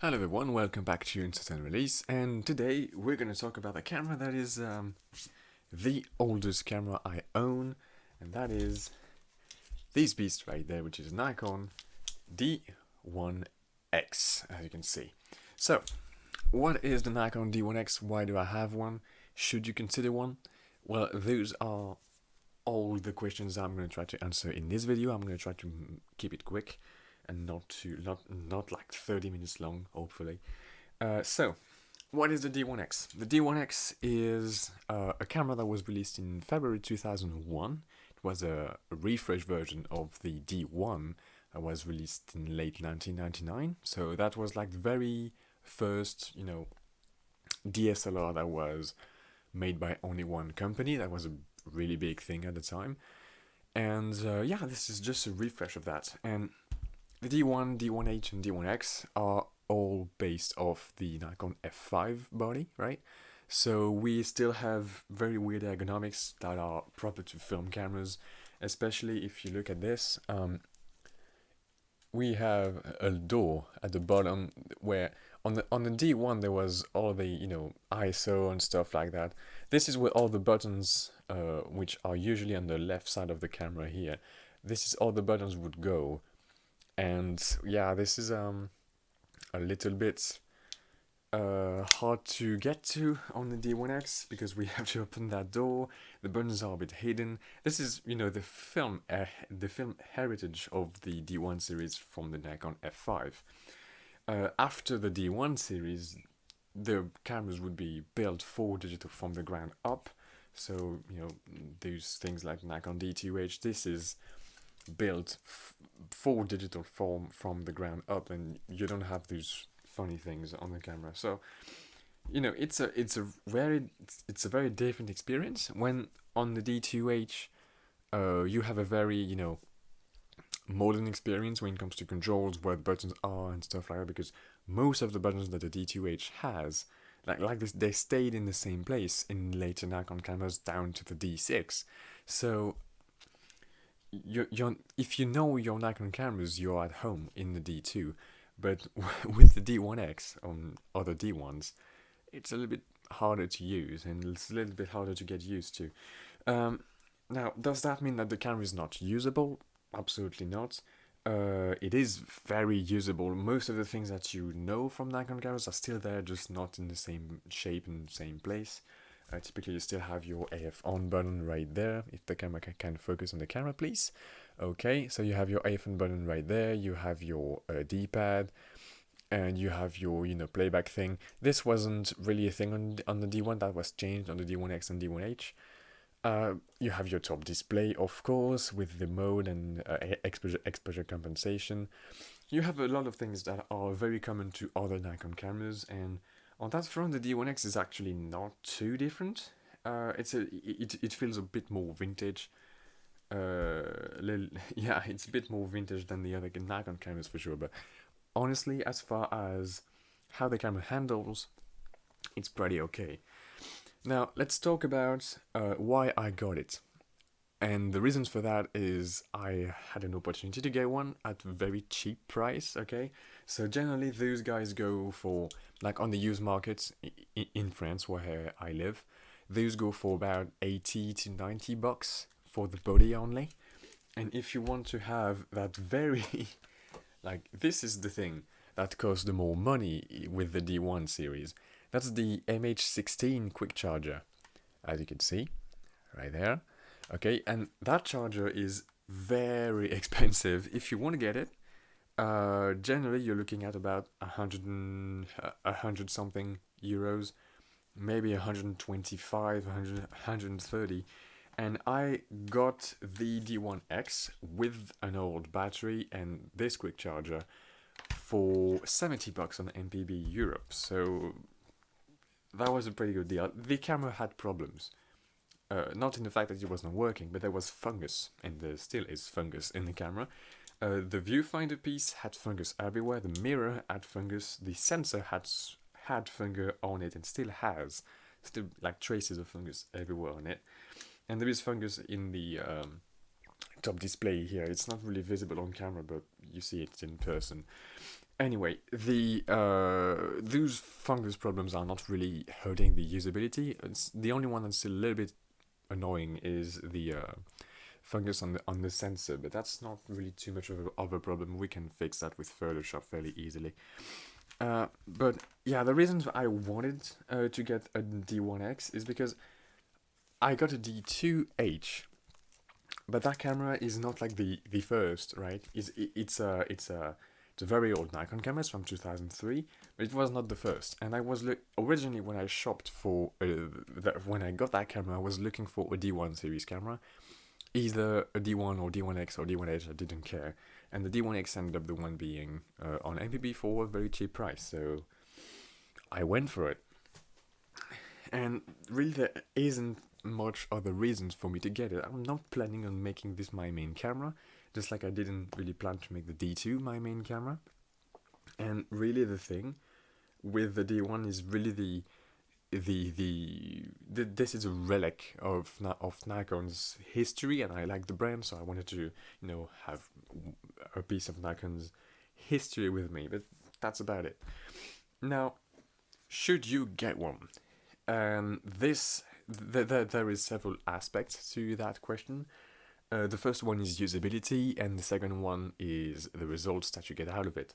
Hello everyone, welcome back to Instant Release, and today we're going to talk about a camera that is the oldest camera I own, and that is this beast right there, which is Nikon D1X, as you can see. So, what is the Nikon D1X? Why do I have one? Should you consider one? Well, those are all the questions I'm going to try to answer in this video. I'm going to try to keep it quick and not like 30 minutes long, hopefully. So, what is the D1X? The D1X is a camera that was released in February 2001. It was a refresh version of the D1 that was released in late 1999. So that was like the very first, DSLR that was made by only one company. That was a really big thing at the time. And yeah, this is just a refresh of that. And the D1, D1H, and D1X are all based off the Nikon F5 body, right? So we still have very weird ergonomics that are proper to film cameras, especially if you look at this. We have a door at the bottom where on the D1 there was all the ISO and stuff like that. This is where all the buttons, which are usually on the left side of the camera here, this is all the buttons would go. And yeah, this is a little bit hard to get to on the D1X because we have to open that door. The buttons are a bit hidden. This is the film heritage of the D1 series from the Nikon F5. After the D1 series, the cameras would be built for digital from the ground up. So those things like Nikon D2H. This is built for digital form from the ground up, and you don't have these funny things on the camera. So it's a very different experience. When on the D2H, you have a very modern experience when it comes to controls, where the buttons are and stuff like that, because most of the buttons that the D2H has, like this, they stayed in the same place in later Nikon cameras down to the D6. So if you know your Nikon cameras, you're at home in the D2. But with the D1X on other D1s, it's a little bit harder to use and it's a little bit harder to get used to. Now, does that mean that the camera is not usable? Absolutely not. It is very usable. Most of the things that you know from Nikon cameras are still there, just not in the same shape and same place. Typically, you still have your AF on button right there. If the camera can focus on the camera, please. Okay, so you have your AF on button right there. You have your D-pad, and you have your playback thing. This wasn't really a thing on the D1. That was changed on the D1X and D1H. You have your top display, of course, with the mode and exposure compensation. You have a lot of things that are very common to other Nikon cameras, and on that front, the D1X is actually not too different. It feels a bit more vintage. Yeah, it's a bit more vintage than the other Nikon cameras for sure. But honestly, as far as how the camera handles, it's pretty okay. Now let's talk about why I got it. And the reasons for that is I had an opportunity to get one at a very cheap price, okay? So generally those guys go for, like on the used markets in France where I live, those go for about 80 to 90 bucks for the body only. And if you want to have that very, like this is the thing that costs the more money with the D1 series. That's the MH16 quick charger, as you can see, right there. Okay, and that charger is very expensive. If you want to get it, generally you're looking at about 100 something euros, maybe 125, 130. And I got the D1X with an old battery and this quick charger for 70 bucks on MPB Europe. So that was a pretty good deal. The camera had problems. Not in the fact that it was not working, but there was fungus, and there still is fungus in the camera. The viewfinder piece had fungus everywhere, the mirror had fungus, the sensor had fungus on it and still has, still like traces of fungus everywhere on it. And there is fungus in the top display here. It's not really visible on camera, but you see it in person. Anyway, the those fungus problems are not really hurting the usability. It's the only one that's a little bit annoying is the fungus on the sensor, but that's not really too much of a problem. We can fix that with Photoshop fairly easily. But yeah, the reasons I wanted to get a D1X is because I got a D2H, but that camera is not like the first, right? It's a very old Nikon camera. It's from 2003, but it was not the first. And I was originally when I shopped for when I got that camera, I was looking for a D1 series camera, either a D1 or D1X or D1H. I didn't care, and the D1X ended up the one being on MPB for a very cheap price. So I went for it, and really there isn't much other reasons for me to get it. I'm not planning on making this my main camera, just like I didn't really plan to make the D2 my main camera. And really the thing with the D1 is really this is a relic of Nikon's history, and I like the brand, so I wanted to have a piece of Nikon's history with me. But that's about it. Now, should you get one? There is several aspects to that question. The first one is usability, and the second one is the results that you get out of it.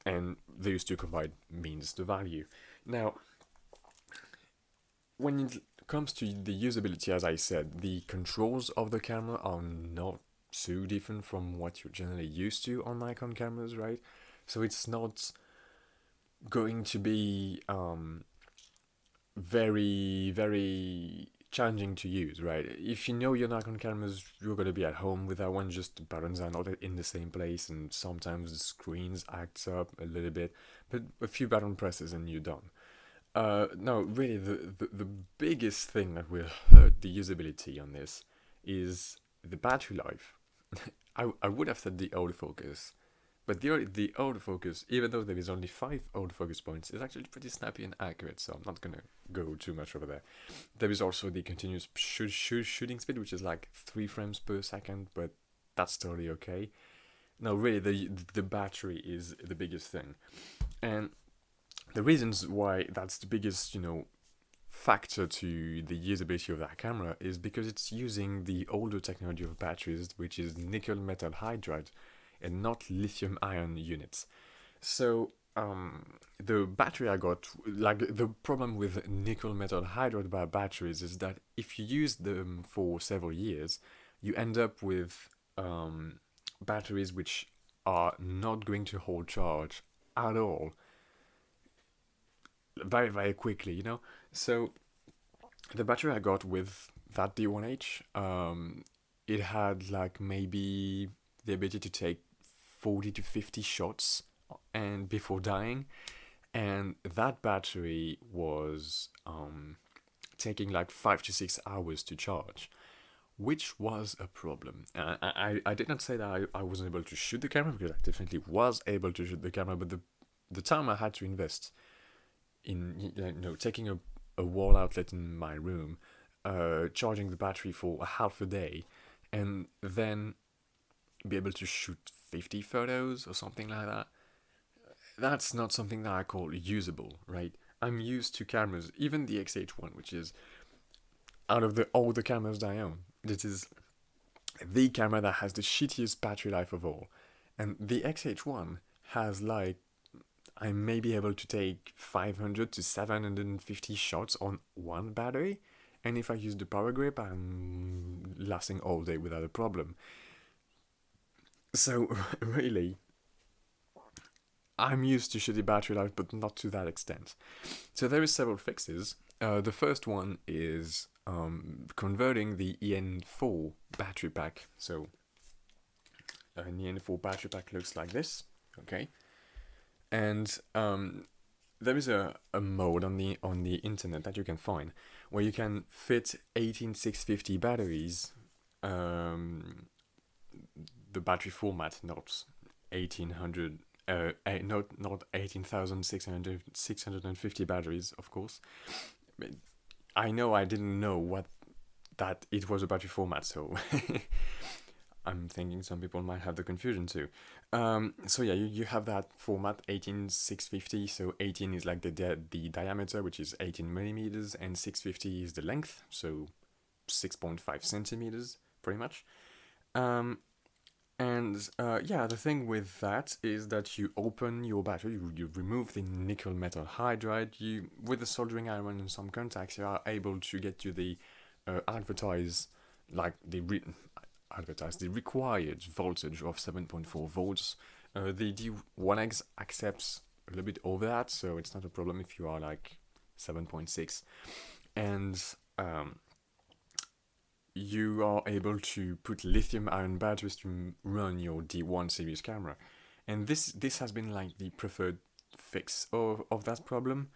And those two combined means the value. Now, when it comes to the usability, as I said, the controls of the camera are not so different from what you're generally used to on Nikon cameras, right? So it's not going to be very challenging to use, right? If you know your Nikon cameras, you're gonna be at home with that one. Just the buttons are not in the same place, and sometimes the screens acts up a little bit. But a few button presses and you're done. No, really, the biggest thing that will hurt the usability on this is the battery life. I would have said the autofocus, but the autofocus, even though there is only 5 autofocus points, is actually pretty snappy and accurate, so I'm not gonna go too much over there. There is also the continuous shooting speed, which is like 3 frames per second, but that's totally okay. No, really, the battery is the biggest thing, and the reasons why that's the biggest, factor to the usability of that camera is because it's using the older technology of batteries, which is nickel metal hydride and not lithium ion units. So the battery I got, like the problem with nickel metal hydride batteries is that if you use them for several years, you end up with batteries which are not going to hold charge at all very quickly. So the battery I got with that D1H, it had like maybe the ability to take 40 to 50 shots and before dying, and that battery was taking like 5 to 6 hours to charge, which was a problem. I did not say that I wasn't able to shoot the camera, because I definitely was able to shoot the camera, but the time I had to invest in taking a wall outlet in my room, charging the battery for a half a day, and then be able to shoot 50 photos or something like that. That's not something that I call usable, right? I'm used to cameras, even the XH1, which is out of all the cameras that I own, this is the camera that has the shittiest battery life of all. And the XH1 has like, I may be able to take 500 to 750 shots on one battery, and if I use the power grip, I'm lasting all day without a problem. So really, I'm used to shitty battery life, but not to that extent. So there is several fixes. The first one is converting the EN4 battery pack. So an EN4 battery pack looks like this, okay? And there is a mode on the internet that you can find where you can fit 18650 batteries, the battery format, not 1800, not 18,650 batteries, of course. I know I didn't know what that it was a battery format, so I'm thinking some people might have the confusion too. So yeah, you have that format 18:650. So 18 is like the diameter, which is 18 millimeters, and 650 is the length, so 6.5 centimeters, pretty much. Um, and yeah, the thing with that is that you open your battery, you remove the nickel metal hydride. You, with the soldering iron and some contacts, you are able to get to the advertise like advertise the required voltage of 7.4 volts. The D1X accepts a little bit over that, so it's not a problem if you are like 7.6. And you are able to put lithium ion batteries to run your D1 series camera. And this has been like the preferred fix of that problem.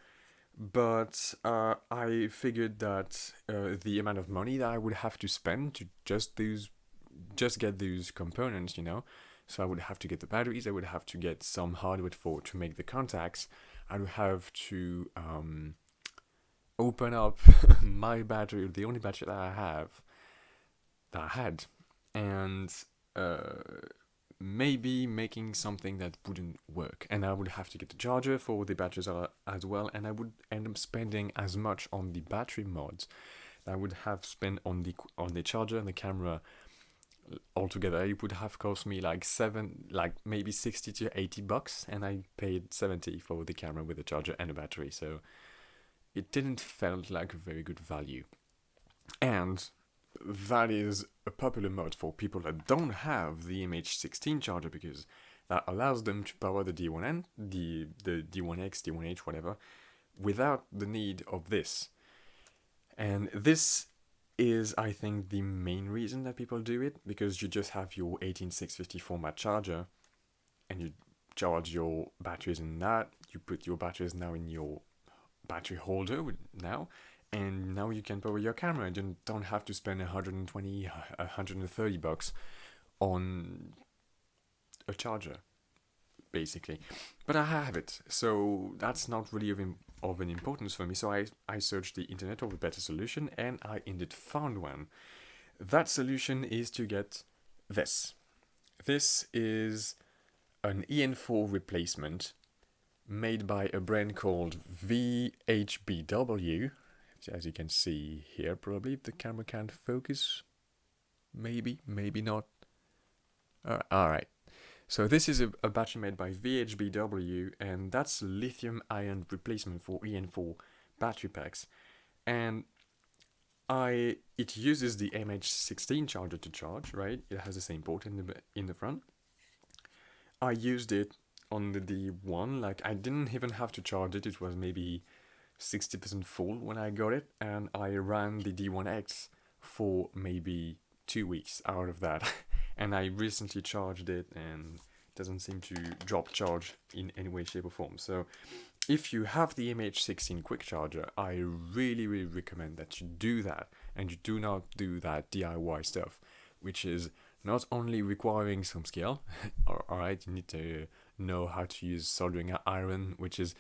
But I figured that the amount of money that I would have to spend to just get those components, so I would have to get the batteries, I would have to get some hardware to make the contacts, I would have to open up my battery, the only battery that I had, and maybe making something that wouldn't work, and I would have to get the charger for the batteries as well, and I would end up spending as much on the battery mods that I would have spent on the charger and the camera altogether. It would have cost me like maybe 60 to 80 bucks, and I paid 70 for the camera with the charger and the battery, so it didn't felt like a very good value. And that is a popular mod for people that don't have the MH16 charger, because that allows them to power the D1N, the D1X, D1H, whatever, without the need of this. And this is, I think, the main reason that people do it, because you just have your 18650 format charger, and you charge your batteries in that. You put your batteries now in your battery holder now, and now you can power your camera. You don't have to spend 120, 130 bucks on a charger, basically. But I have it, so that's not really of an importance for me. So I searched the internet for a better solution, and I indeed found one. That solution is to get this. This is an EN4 replacement made by a brand called VHBW. As you can see here, probably, if the camera can't focus. Maybe not. Alright. So this is a battery made by VHBW, and that's lithium ion replacement for EN4 battery packs. And it uses the MH16 charger to charge, right? It has the same port in the front. I used it on the D1, like I didn't even have to charge it. It was maybe 60% full when I got it, and I ran the D1X for maybe 2 weeks out of that. And I recently charged it, and it doesn't seem to drop charge in any way, shape, or form. So if you have the MH16 quick charger, I really, really recommend that you do that, and you do not do that DIY stuff, which is not only requiring some skill. Alright, you need to know how to use soldering iron, which is,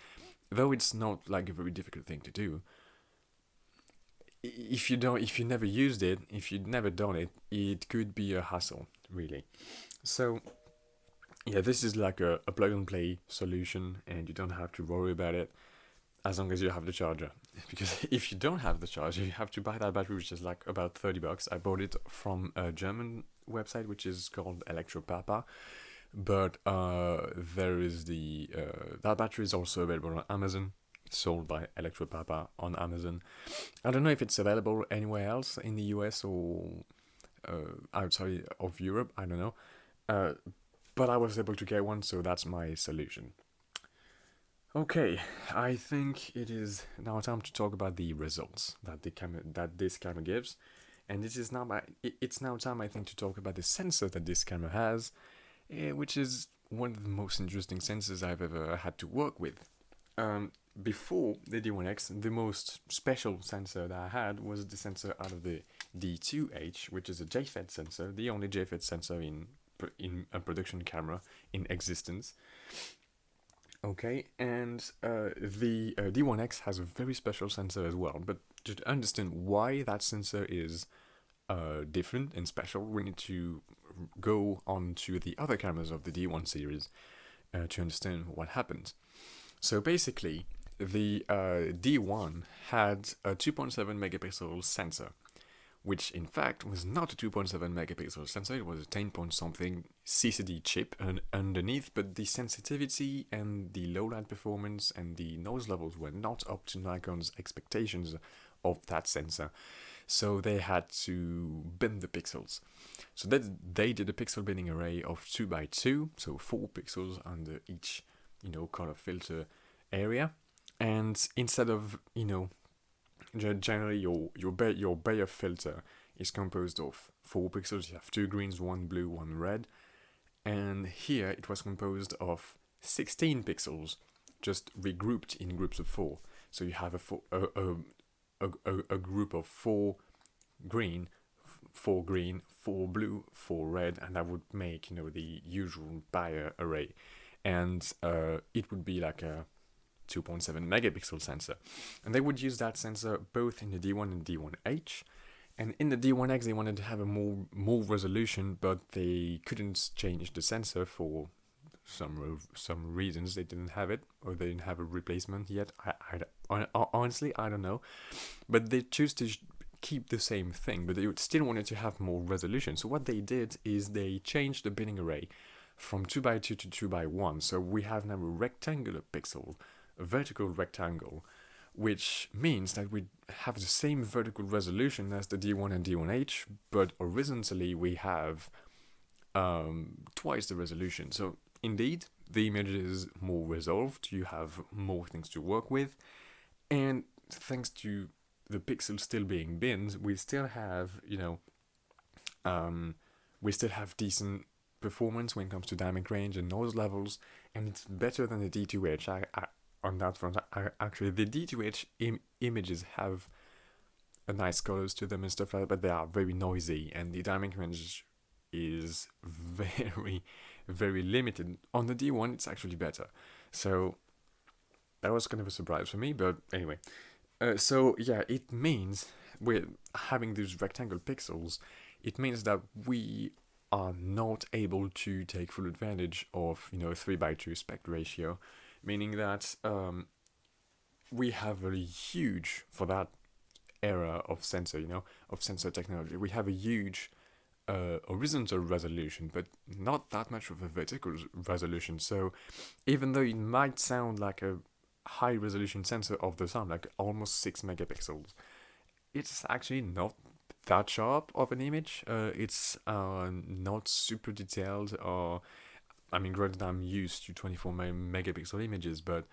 though it's not like a very difficult thing to do, if you never used it, if you've never done it, it could be a hassle, really. So yeah, this is like a plug and play solution, and you don't have to worry about it as long as you have the charger. Because if you don't have the charger, you have to buy that battery, which is like about 30 bucks. I bought it from a German website, which is called Electropapa. But there is that battery is also available on Amazon, sold by Electropapa on Amazon. I don't know if it's available anywhere else in the US or outside of Europe. I don't know. But I was able to get one, so that's my solution. Okay, I think it is now time to talk about the results that this camera gives, and it's now time, I think, to talk about the sensor that this camera has, which is one of the most interesting sensors I've ever had to work with. Before the D1X, the most special sensor that I had was the sensor out of the D2H, which is a JFET sensor, the only JFET sensor in a production camera in existence. Okay, and the D1X has a very special sensor as well, but to understand why that sensor is different and special, we need to go on to the other cameras of the D1 series to understand what happened. So basically, the D1 had a 2.7 megapixel sensor, which in fact was not a 2.7 megapixel sensor, it was a 10 point something CCD chip underneath, but the sensitivity and the low light performance and the noise levels were not up to Nikon's expectations of that sensor. So they had to bin the pixels. So they did a pixel binning array of 2x2, so 4 pixels under each, color filter area. And instead of, generally your Bayer filter is composed of 4 pixels. You have 2 greens, 1 blue, 1 red. And here it was composed of 16 pixels, just regrouped in groups of 4. So you have a group of 4 green, 4 green, 4 blue, 4 red, and that would make, the usual Bayer array. And it would be like a 2.7 megapixel sensor. And they would use that sensor both in the D1 and D1H. And in the D1X, they wanted to have a more resolution, but they couldn't change the sensor for some reasons. They didn't have it, or they didn't have a replacement yet. Honestly, I don't know. But they choose to keep the same thing, but they still wanted to have more resolution. So what they did is they changed the binning array from 2x2 to 2x1. So we have now a rectangular pixel, a vertical rectangle, which means that we have the same vertical resolution as the D1 and D1H, but horizontally we have twice the resolution. So indeed, the image is more resolved, you have more things to work with, and thanks to the pixels still being binned, we still have, decent performance when it comes to dynamic range and noise levels, and it's better than the D2H. On that front, actually, the D2H images have a nice colors to them and stuff like that, but they are very noisy, and the dynamic range is very, very limited. On the D1, it's actually better. So that was kind of a surprise for me, but anyway. It means with having these rectangle pixels, it means that we are not able to take full advantage of 3x2 aspect ratio, meaning that we have a huge, for that era of sensor, of sensor technology, we have a huge horizontal resolution, but not that much of a vertical resolution. So even though it might sound like a high resolution sensor of the sun, like almost 6 megapixels, it's actually not that sharp of an image. It's not super detailed, or granted, I'm used to 24 megapixel images, but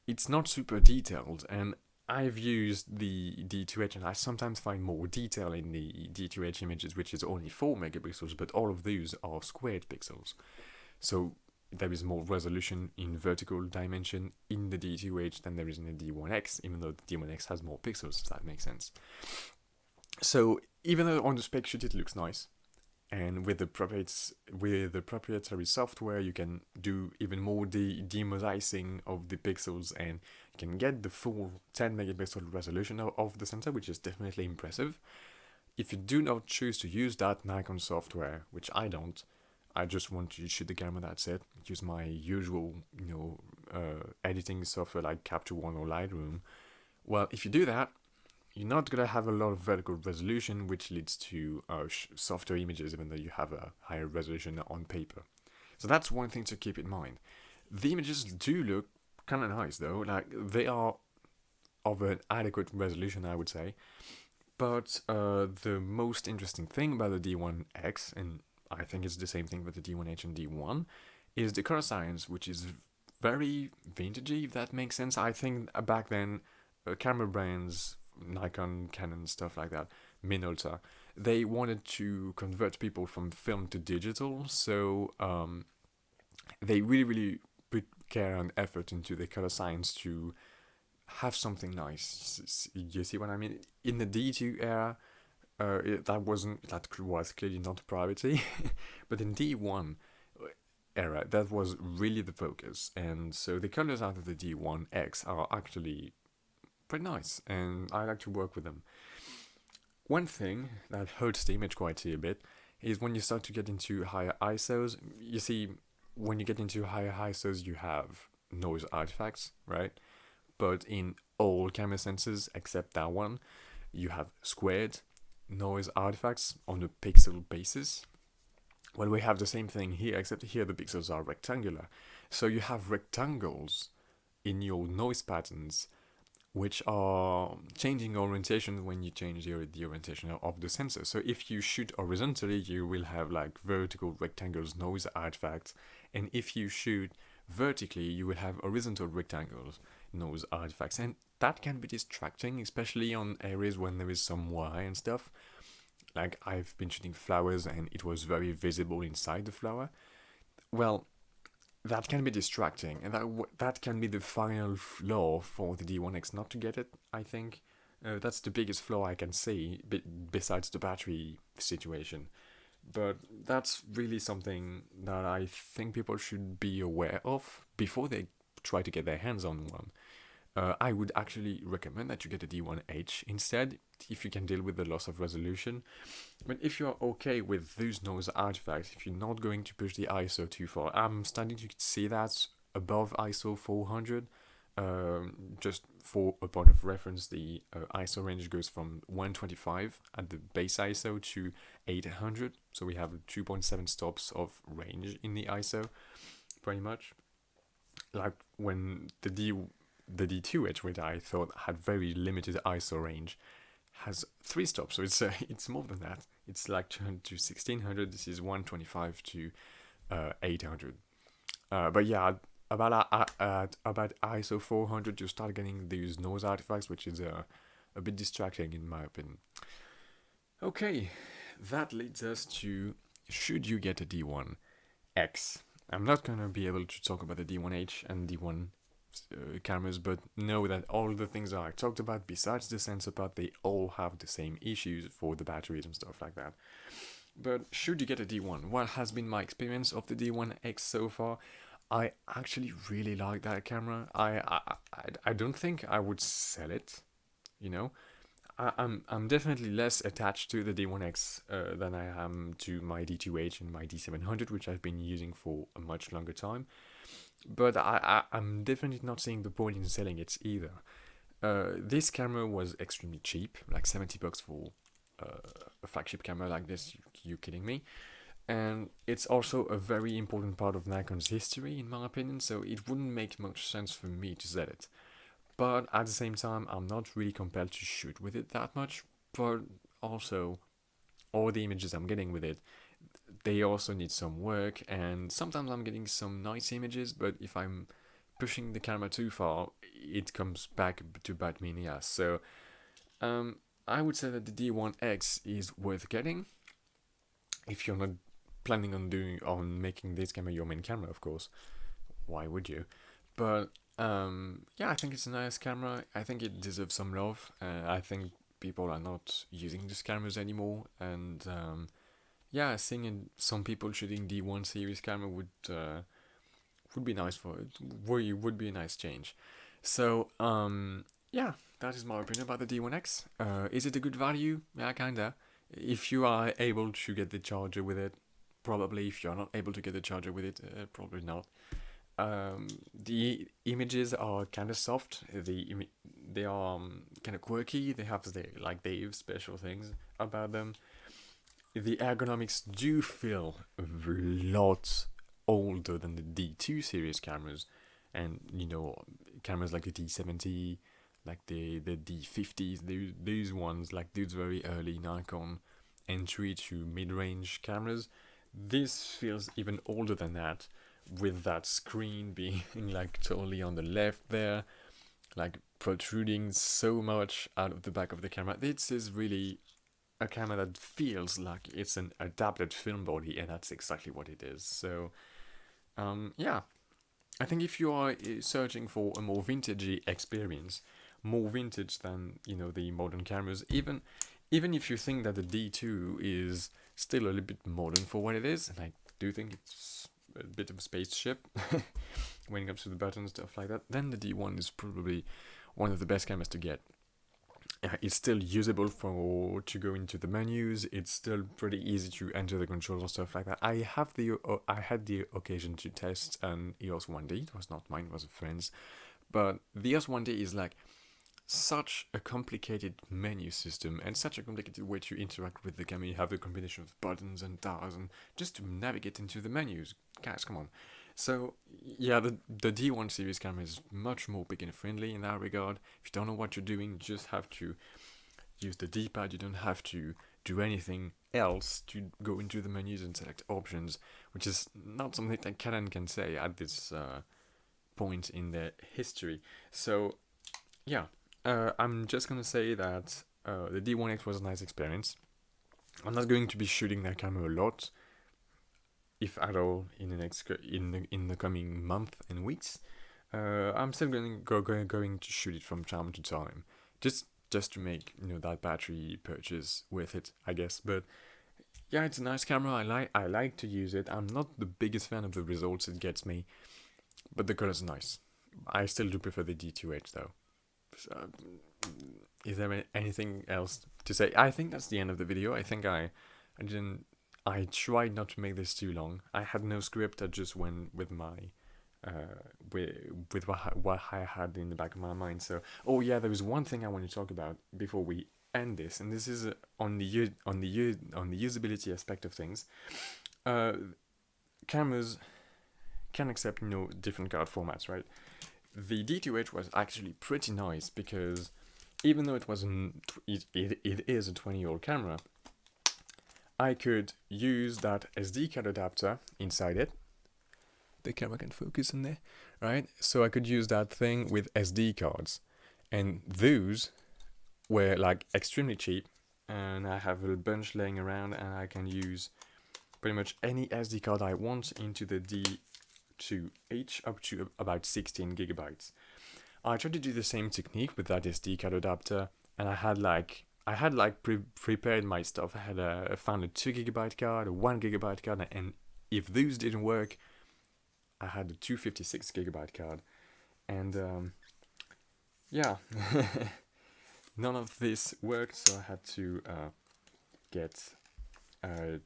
it's not super detailed. And I've used the D2H, and I sometimes find more detail in the D2H images, which is only 4 megapixels, but all of those are squared pixels. So there is more resolution in vertical dimension in the D2H than there is in the D1X, even though the D1X has more pixels, if that makes sense. So even though on the spec sheet it looks nice, and with the proprietary software you can do even more demosaicing of the pixels, and you can get the full 10 megapixel resolution of the sensor, which is definitely impressive. If you do not choose to use that Nikon software, which I don't, I just want to shoot the camera, that's it, use my usual, editing software like Capture One or Lightroom. Well, if you do that, you're not going to have a lot of vertical resolution, which leads to softer images, even though you have a higher resolution on paper. So that's one thing to keep in mind. The images do look kind of nice, though. Like, they are of an adequate resolution, I would say. But the most interesting thing about the D1X, and I think it's the same thing with the D1H and D1, is the color science, which is very vintagey, if that makes sense. I think back then, camera brands, Nikon, Canon, stuff like that, Minolta, they wanted to convert people from film to digital, so they really, really put care and effort into the color science to have something nice. You see what I mean? In the D2 era, that was clearly not a priority, but in D1 era, that was really the focus, and so the colors out of the D1X are actually pretty nice, and I like to work with them. One thing that hurts the image quality a bit is when you start to get into higher ISOs. You see, when you get into higher ISOs, you have noise artifacts, right? But in all camera sensors except that one, you have squared noise artifacts on a pixel basis. Well, we have the same thing here, except here the pixels are rectangular. So you have rectangles in your noise patterns, which are changing orientation when you change the orientation of the sensor. So if you shoot horizontally, you will have like vertical rectangles noise artifacts, and if you shoot vertically, you will have horizontal rectangles noise artifacts, and that can be distracting, especially on areas when there is some Y and stuff. Like I've been shooting flowers and it was very visible inside the flower. Well, that can be distracting, and that can be the final flaw for the D1X not to get it, I think. That's the biggest flaw I can see, besides the battery situation. But that's really something that I think people should be aware of before they try to get their hands on one. I would actually recommend that you get a D1H instead, if you can deal with the loss of resolution. But if you're okay with those noise artifacts, if you're not going to push the ISO too far, I'm starting to see that above ISO 400. Just for a point of reference, the ISO range goes from 125 at the base ISO to 800. So we have 2.7 stops of range in the ISO, pretty much. Like when the D2H, which I thought had very limited ISO range, has 3 stops, so it's more than that. It's like 200 to 1600. This is 125 to 800. But yeah, about ISO 400, you start getting these noise artifacts, which is a bit distracting in my opinion. Okay, that leads us to, should you get a D1X? I'm not gonna be able to talk about the D1H and D1 cameras, but know that all the things that I talked about, besides the sensor part, they all have the same issues for the batteries and stuff like that. But should you get a D1? What has been my experience of the D1X so far? I actually really like that camera. I don't think I would sell it, you know. I'm definitely less attached to the D1X than I am to my D2H and my D700, which I've been using for a much longer time. But I'm definitely not seeing the point in selling it either. This camera was extremely cheap, like $70 for a flagship camera like this. You kidding me? And it's also a very important part of Nikon's history, in my opinion, so it wouldn't make much sense for me to sell it. But at the same time, I'm not really compelled to shoot with it that much, but also all the images I'm getting with it, they also need some work, and sometimes I'm getting some nice images, but if I'm pushing the camera too far, it comes back to bite me in the ass. So I would say that the D1X is worth getting if you're not planning on making this camera your main camera, of course. Why would you? But yeah, I think it's a nice camera. I think it deserves some love. I think people are not using these cameras anymore, and yeah, seeing some people shooting D1 series camera would be nice for it. Would be a nice change. So yeah, that is my opinion about the D1X. Is it a good value? Yeah, kinda. If you are able to get the charger with it, probably. If you're not able to get the charger with it, probably not. The images are kind of soft. They are kind of quirky. They have their special things about them. The ergonomics do feel a lot older than the D2 series cameras, and cameras like the D70, like the D50s, these ones, like these very early Nikon entry to mid-range cameras. This feels even older than that, with that screen being like totally on the left there, like protruding so much out of the back of the camera. This is really a camera that feels like it's an adapted film body, and that's exactly what it is. So yeah, I think if you are searching for a more vintagey experience, more vintage than the modern cameras, even if you think that the D2 is still a little bit modern for what it is, and I do think it's a bit of a spaceship when it comes to the buttons, stuff like that, then the D1 is probably one of the best cameras to get. it's still usable to go into the menus. It's still pretty easy to enter the controls and stuff like that. I had the occasion to test an EOS 1D. It was not mine, it was a friend's. But the EOS 1D is like such a complicated menu system and such a complicated way to interact with the camera. You have a combination of buttons and dials and just to navigate into the menus. Guys, come on. So yeah, the D1 series camera is much more beginner friendly in that regard. If you don't know what you're doing, you just have to use the D-pad. You don't have to do anything else to go into the menus and select options, which is not something that Canon can say at this point in their history. So yeah, I'm just gonna say that the D1X was a nice experience. I'm not going to be shooting that camera a lot, if at all, in the coming month and weeks. I'm still going to shoot it from time to time, just to make that battery purchase worth it, I guess. But yeah, it's a nice camera. I like to use it. I'm not the biggest fan of the results it gets me, but the color's nice. I still do prefer the D2H though. So, is there anything else to say? I think that's the end of the video. I think I tried not to make this too long. I had no script. I just went with my with what I had in the back of my mind. So, oh yeah, there was one thing I want to talk about before we end this, and this is on the usability aspect of things. Cameras can accept different card formats, right? The D2H was actually pretty nice because even though it is a 20-year-old camera, I could use that SD card adapter inside it. The camera can focus in there, right? So I could use that thing with SD cards, and those were like extremely cheap, and I have a bunch laying around, and I can use pretty much any SD card I want into the D2H up to about 16 gigabytes. I tried to do the same technique with that SD card adapter, and I had prepared my stuff. I found a 2 gigabyte card, a 1 gigabyte card, and if those didn't work, I had a 256 gigabyte card. And yeah, none of this worked, so I had to get a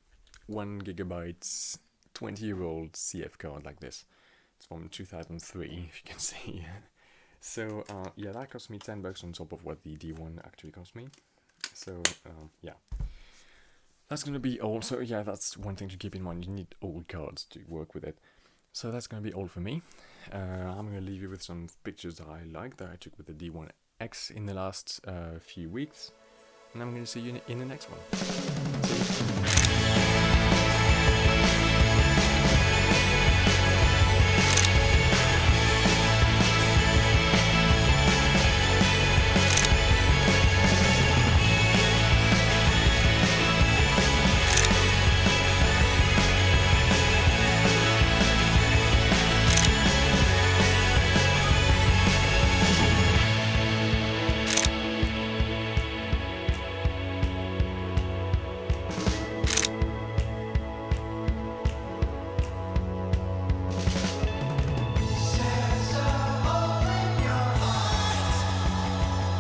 1 gigabyte 20-year-old CF card like this. It's from 2003, if you can see. So yeah, that cost me $10 on top of what the D1 actually cost me. So yeah, that's gonna be all. So yeah, that's one thing to keep in mind. You need old cards to work with it. So that's gonna be all for me. I'm gonna leave you with some pictures that I like that I took with the D1X in the last few weeks, and I'm gonna see you in the next one. See you.